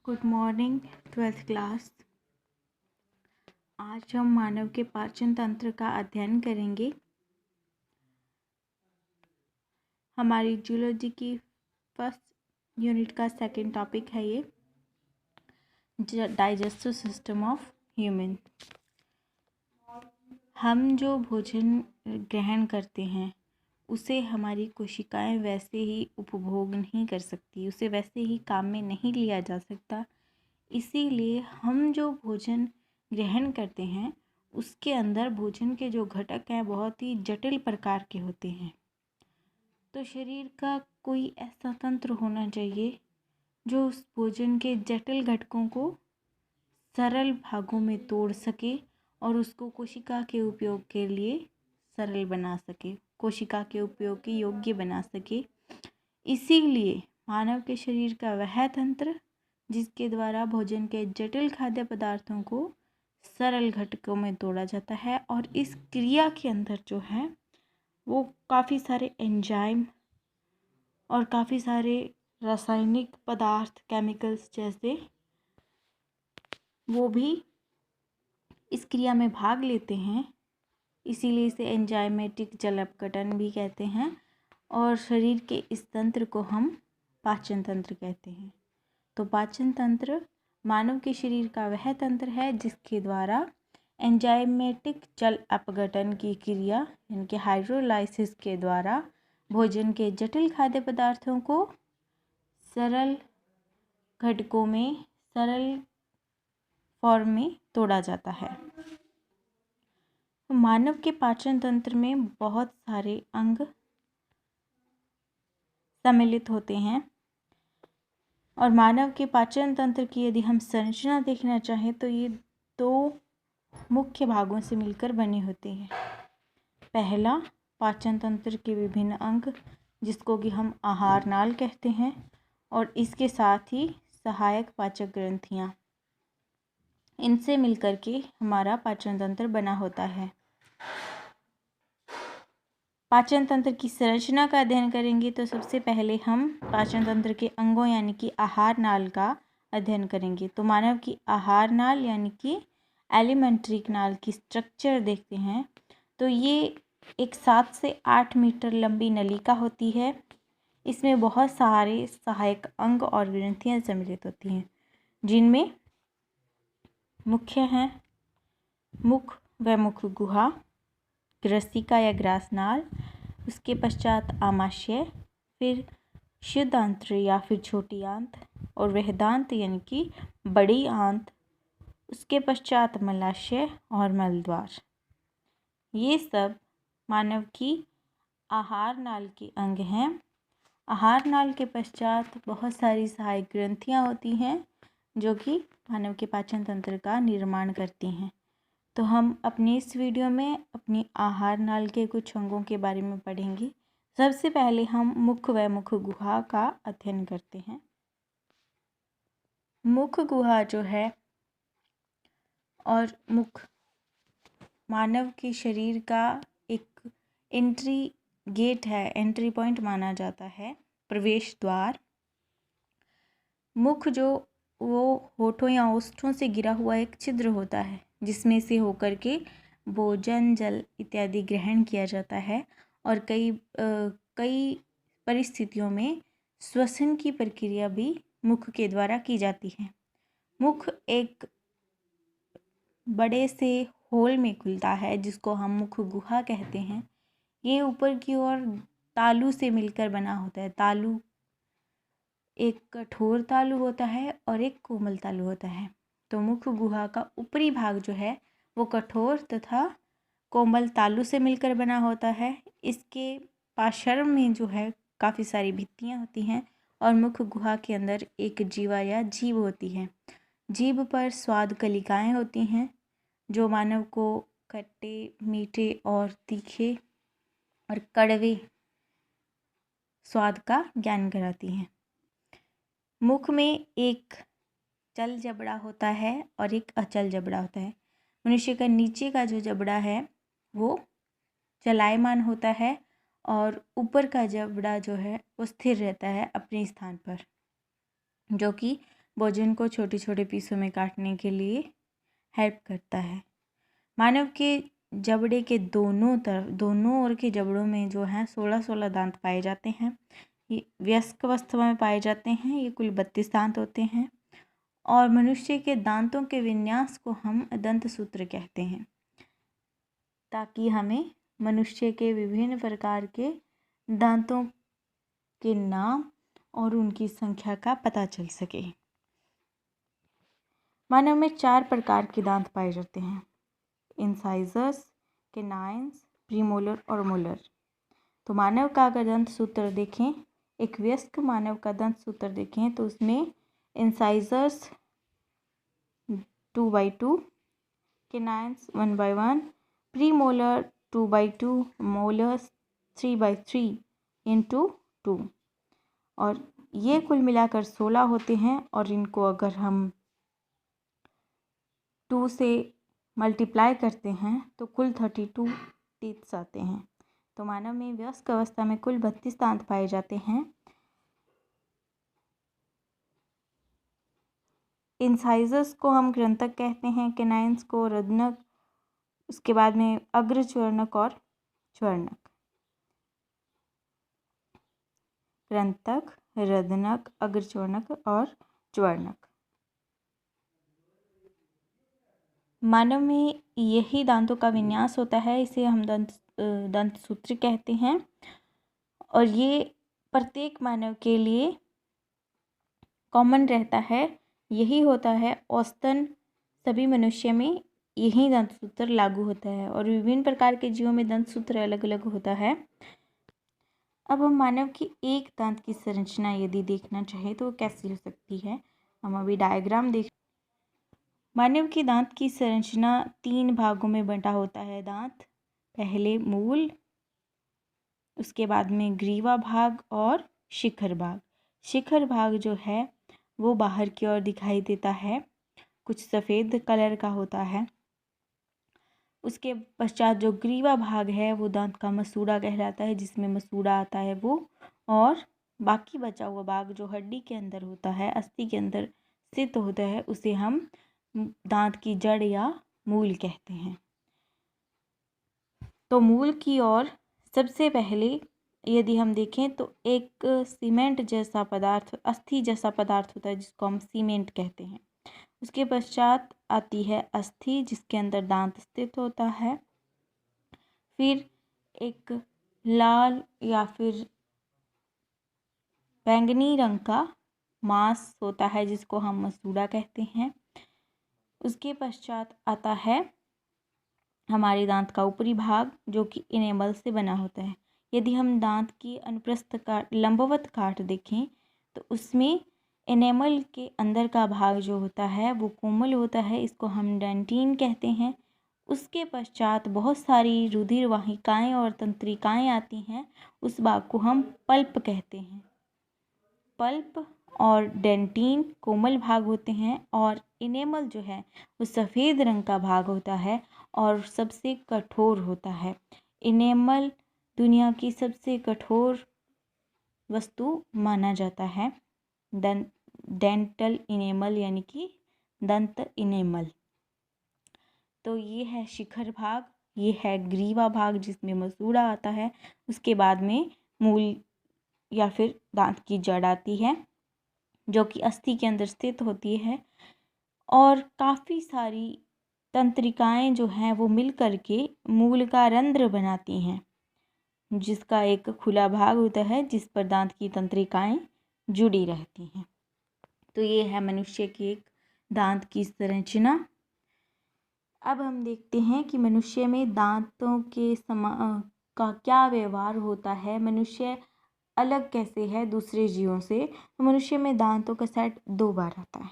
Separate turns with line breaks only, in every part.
Good morning 12th class. आज हम मानव के पाचन तंत्र का अध्ययन करेंगे। हमारी जूलॉजी की फर्स्ट यूनिट का सेकंड टॉपिक है ये डाइजेस्टिव सिस्टम ऑफ ह्यूमन। हम जो भोजन ग्रहण करते हैं उसे हमारी कोशिकाएं वैसे ही उपभोग नहीं कर सकती, उसे वैसे ही काम में नहीं लिया जा सकता। इसीलिए हम जो भोजन ग्रहण करते हैं उसके अंदर भोजन के जो घटक हैं बहुत ही जटिल प्रकार के होते हैं। तो शरीर का कोई ऐसा तंत्र होना चाहिए जो उस भोजन के जटिल घटकों को सरल भागों में तोड़ सके और उसको कोशिका के उपयोग के लिए सरल बना सके, कोशिका के उपयोग के योग्य बना सके। इसीलिए मानव के शरीर का वह तंत्र जिसके द्वारा भोजन के जटिल खाद्य पदार्थों को सरल घटकों में तोड़ा जाता है, और इस क्रिया के अंदर जो है वो काफ़ी सारे एंजाइम और काफ़ी सारे रासायनिक पदार्थ, केमिकल्स जैसे, वो भी इस क्रिया में भाग लेते हैं। इसीलिए इसे एंजाइमेटिक जल अपघटन भी कहते हैं, और शरीर के इस तंत्र को हम पाचन तंत्र कहते हैं। तो पाचन तंत्र मानव के शरीर का वह तंत्र है जिसके द्वारा एंजाइमेटिक जल अपघटन की क्रिया यानी कि हाइड्रोलाइसिस के द्वारा भोजन के जटिल खाद्य पदार्थों को सरल घटकों में, सरल फॉर्म में तोड़ा जाता है। मानव के पाचन तंत्र में बहुत सारे अंग सम्मिलित होते हैं, और मानव के पाचन तंत्र की यदि हम संरचना देखना चाहें तो ये दो मुख्य भागों से मिलकर बने होते हैं। पहला, पाचन तंत्र के विभिन्न अंग जिसको कि हम आहार नाल कहते हैं, और इसके साथ ही सहायक पाचक ग्रंथियाँ, इनसे मिलकर के हमारा पाचन तंत्र बना होता है। पाचन तंत्र की संरचना का अध्ययन करेंगे तो सबसे पहले हम पाचन तंत्र के अंगों यानी कि आहार नाल का अध्ययन करेंगे। तो मानव की आहार नाल यानी कि एलिमेंट्री नाल की स्ट्रक्चर देखते हैं तो ये एक 7 से 8 मीटर लंबी नलिका होती है। इसमें बहुत सारे सहायक अंग और ग्रंथियाँ सम्मिलित होती हैं, जिनमें मुख्य हैं मुख व मुख गुहा, ग्रसिका या ग्रासनाल, उसके पश्चात आमाशय, फिर शुद्ध आंत्र या फिर छोटी आंत, और वृहदांत यानी कि बड़ी आंत, उसके पश्चात मलाशय और मलद्वार। ये सब मानव की आहार नाल के अंग हैं। आहार नाल के पश्चात बहुत सारी सहायक ग्रंथियाँ होती हैं जो कि मानव के पाचन तंत्र का निर्माण करती हैं। तो हम अपनी इस वीडियो में अपनी आहार नाल के कुछ अंगों के बारे में पढ़ेंगे। सबसे पहले हम मुख व मुख गुहा का अध्ययन करते हैं। मुख गुहा जो है और मुख मानव के शरीर का एक एंट्री गेट है, एंट्री पॉइंट माना जाता है, प्रवेश द्वार। मुख जो वो होठों या ओष्ठों से गिरा हुआ एक छिद्र होता है जिसमें से होकर के भोजन, जल इत्यादि ग्रहण किया जाता है, और कई परिस्थितियों में श्वसन की प्रक्रिया भी मुख के द्वारा की जाती है। मुख एक बड़े से होल में खुलता है जिसको हम मुख गुहा कहते हैं। ये ऊपर की ओर तालू से मिलकर बना होता है। तालू एक कठोर तालू होता है और एक कोमल तालू होता है। तो मुख गुहा का ऊपरी भाग जो है वो कठोर तथा कोमल तालू से मिलकर बना होता है। इसके पार्श्व में जो है काफ़ी सारी भित्तियाँ होती हैं, और मुख गुहा के अंदर एक जीवा या जीभ होती है। जीभ पर स्वाद कलिकाएँ होती हैं जो मानव को खट्टे, मीठे और तीखे और कड़वे स्वाद का ज्ञान कराती हैं। मुख में एक चल जबड़ा होता है और एक अचल जबड़ा होता है। मनुष्य का नीचे का जो जबड़ा है वो चलायमान होता है, और ऊपर का जबड़ा जो है वो स्थिर रहता है अपने स्थान पर, जो कि भोजन को छोटे छोटे पीसों में काटने के लिए हेल्प करता है। मानव के जबड़े के दोनों ओर के जबड़ों में जो है 16 दांत पाए जाते हैं। ये वयस्क अवस्था में पाए जाते हैं। ये कुल 32 दांत होते हैं। और मनुष्य के दांतों के विन्यास को हम दंत सूत्र कहते हैं, ताकि हमें मनुष्य के विभिन्न प्रकार के दांतों के नाम और उनकी संख्या का पता चल सके। मानव में 4 प्रकार के दांत पाए जाते हैं: इंसाइजर्स, कैनाइन्स, प्रीमोलर और मोलर। तो मानव का अगर दंत सूत्र देखें, एक वयस्क मानव का दंत सूत्र देखें तो उसमें इंसाइजर्स 2/2, कैनाइन्स 1/1, प्रीमोलर 2/2, मोलर्स 3/3 × 2 और ये कुल मिलाकर 16 होते हैं। और इनको अगर हम 2 से मल्टीप्लाई करते हैं तो कुल 32 टीथ्स आते हैं। तो मानव में वयस्क अवस्था में कुल 32 दांत पाए जाते हैं। इंसाइजर्स को हम कृंतक कहते हैं, कैनाइन्स को रदनक, उसके बाद में अग्रच्वर्णक और च्वर्णक। कृंतक, रदनक, अग्रच्वर्णक और च्वर्णक। मानव में यही दांतों का विन्यास होता है, इसे हम दंत सूत्र कहते हैं। और ये प्रत्येक मानव के लिए कॉमन रहता है, यही होता है। औसतन सभी मनुष्य में यही दंत सूत्र लागू होता है और विभिन्न प्रकार के जीवों में दंत सूत्र अलग अलग होता है। अब हम मानव की एक दांत की संरचना यदि देखना चाहें तो वो कैसी हो सकती है, हम अभी डायग्राम देख। मानव की दांत की संरचना 3 भागों में बंटा होता है। दांत पहले मूल, उसके बाद में ग्रीवा भाग और शिखर भाग। शिखर भाग जो है वो बाहर की ओर दिखाई देता है, कुछ सफ़ेद कलर का होता है। उसके पश्चात जो ग्रीवा भाग है वो दांत का मसूड़ा कहलाता है, जिसमें मसूड़ा आता है वो। और बाकी बचा हुआ भाग जो हड्डी के अंदर होता है, अस्थि के अंदर स्थित होता है, उसे हम दांत की जड़ या मूल कहते हैं। तो मूल की ओर सबसे पहले यदि हम देखें तो एक सीमेंट जैसा पदार्थ, अस्थि जैसा पदार्थ होता है जिसको हम सीमेंट कहते हैं। उसके पश्चात आती है अस्थि, जिसके अंदर दांत स्थित होता है। फिर एक लाल या फिर बैंगनी रंग का मांस होता है जिसको हम मसूड़ा कहते हैं। उसके पश्चात आता है हमारे दांत का ऊपरी भाग, जो कि इनेमल से बना होता है। यदि हम दांत की अनुप्रस्थ काट, लंबवत काट देखें तो उसमें एनेमल के अंदर का भाग जो होता है वो कोमल होता है, इसको हम डेंटिन कहते हैं। उसके पश्चात बहुत सारी रुधिर वाहिकाएँ और तंत्रिकाएँ आती हैं, उस भाग को हम पल्प कहते हैं। पल्प और डेंटिन कोमल भाग होते हैं और इनेमल जो है वो सफ़ेद रंग का भाग होता है और सबसे कठोर होता है। इनेमल दुनिया की सबसे कठोर वस्तु माना जाता है, डेंटल इनेमल यानी कि दंत इनेमल। तो ये है शिखर भाग, ये है ग्रीवा भाग जिसमें मसूड़ा आता है। उसके बाद में मूल या फिर दांत की जड़ आती है जो कि अस्थि के अंदर स्थित होती है। और काफ़ी सारी तंत्रिकाएं जो हैं वो मिल कर के मूल का रंध्र बनाती हैं, जिसका एक खुला भाग होता है जिस पर दांत की तंत्रिकाएं जुड़ी रहती हैं। तो ये है मनुष्य की एक दांत की संरचना। अब हम देखते हैं कि मनुष्य में दांतों के का क्या व्यवहार होता है, मनुष्य अलग कैसे है दूसरे जीवों से। तो मनुष्य में दांतों का सेट 2 बार आता है।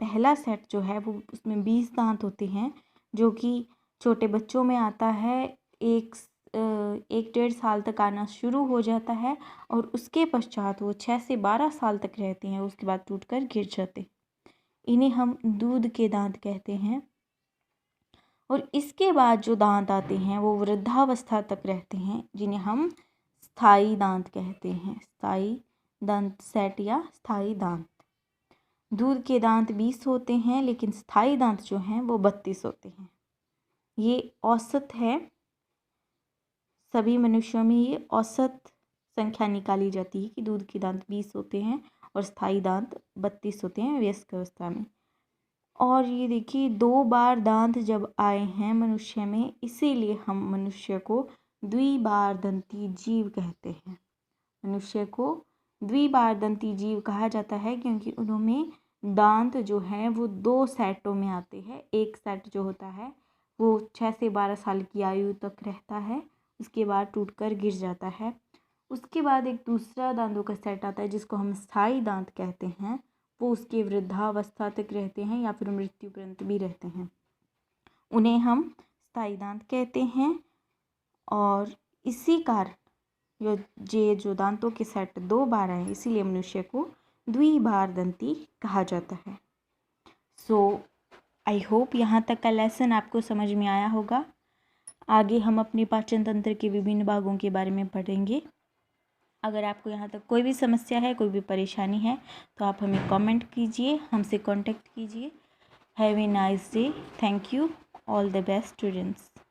पहला सेट जो है वो उसमें 20 दांत होते हैं, जो कि छोटे बच्चों में आता है, 1-1.5 साल तक आना शुरू हो जाता है और उसके पश्चात वो 6 से 12 साल तक रहते हैं, उसके बाद टूटकर गिर जाते हैं। इन्हें हम दूध के दांत कहते हैं। और इसके बाद जो दांत आते हैं वो वृद्धावस्था तक रहते हैं, जिन्हें हम स्थायी दांत कहते हैं। स्थायी दंत सेट या स्थायी दांत। दूध के दांत 20 होते हैं लेकिन स्थायी दांत जो हैं वो 32 होते हैं। ये औसत है, सभी मनुष्यों में ये औसत संख्या निकाली जाती है कि दूध के दांत 20 होते हैं और स्थायी दांत 32 होते हैं वयस्क अवस्था में। और ये देखिए 2 बार दांत जब आए हैं मनुष्य में, इसीलिए हम मनुष्य को द्विबारदंती जीव कहते हैं। मनुष्य को द्विबारदंती जीव कहा जाता है क्योंकि उनमें दांत जो हैं वो 2 सेटों में आते हैं। एक सेट जो होता है वो 6 से 12 साल की आयु तक रहता है, उसके बाद टूटकर गिर जाता है। उसके बाद एक दूसरा दांतों का सेट आता है जिसको हम स्थायी दांत कहते हैं, वो उसके वृद्धावस्था तक रहते हैं या फिर मृत्यु पर्यंत भी रहते हैं, उन्हें हम स्थायी दांत कहते हैं। और इसी कारण जो दांतों के सेट 2 बार आए, इसीलिए मनुष्य को द्विबारदंती कहा जाता है। सो आई होप यहाँ तक का लेसन आपको समझ में आया होगा। आगे हम अपने पाचन तंत्र के विभिन्न भागों के बारे में पढ़ेंगे। अगर आपको यहाँ तक कोई भी समस्या है, कोई भी परेशानी है, तो आप हमें कमेंट कीजिए, हमसे कांटेक्ट कीजिए। Have a nice day. Thank you. All the best students.